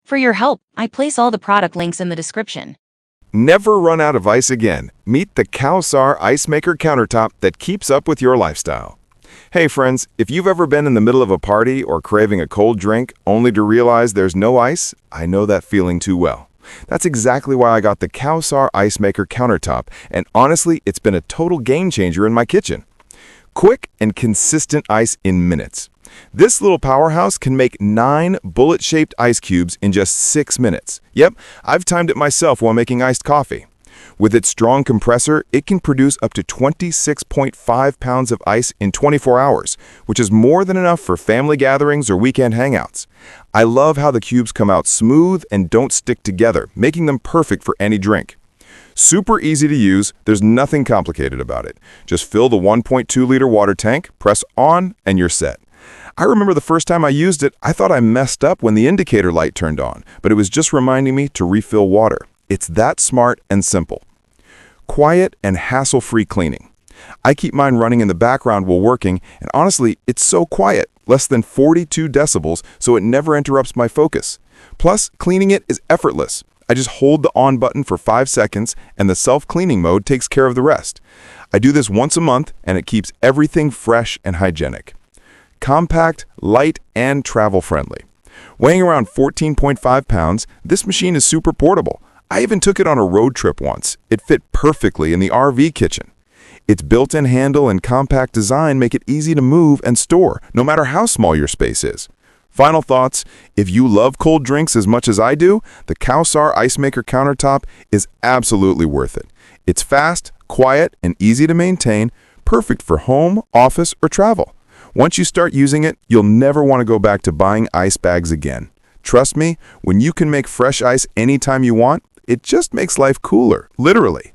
For your help, I place all the product links in the description. Never run out of ice again. Meet the COWSAR Ice Maker Countertop that keeps up with your lifestyle. Hey friends, if you've ever been in the middle of a party or craving a cold drink only to realize there's no ice, I know that feeling too well. That's exactly why I got the COWSAR Ice Maker Countertop, and honestly, it's been a total game changer in my kitchen. Quick and consistent ice in minutes. This little powerhouse can make 9 bullet-shaped ice cubes in just 6 minutes. Yep, I've timed it myself while making iced coffee. With its strong compressor, it can produce up to 26.5 pounds of ice in 24 hours, which is more than enough for family gatherings or weekend hangouts. I love how the cubes come out smooth and don't stick together, making them perfect for any drink. Super easy to use, there's nothing complicated about it. Just fill the 1.2-liter water tank, press on, and you're set. I remember the first time I used it, I thought I messed up when the indicator light turned on, but it was just reminding me to refill water. It's that smart and simple. Quiet and hassle-free cleaning. I keep mine running in the background while working, and honestly, it's so quiet, less than 42 decibels, so it never interrupts my focus. Plus, cleaning it is effortless. I just hold the on button for 5 seconds, and the self-cleaning mode takes care of the rest. I do this once a month, and it keeps everything fresh and hygienic. Compact, light, and travel-friendly. Weighing around 14.5 pounds, this machine is super portable. I even took it on a road trip once. It fit perfectly in the RV kitchen. Its built-in handle and compact design make it easy to move and store, no matter how small your space is. Final thoughts, if you love cold drinks as much as I do, the COWSAR Ice Maker Countertop is absolutely worth it. It's fast, quiet, and easy to maintain, perfect for home, office, or travel. Once you start using it, you'll never want to go back to buying ice bags again. Trust me, when you can make fresh ice anytime you want, it just makes life cooler, literally.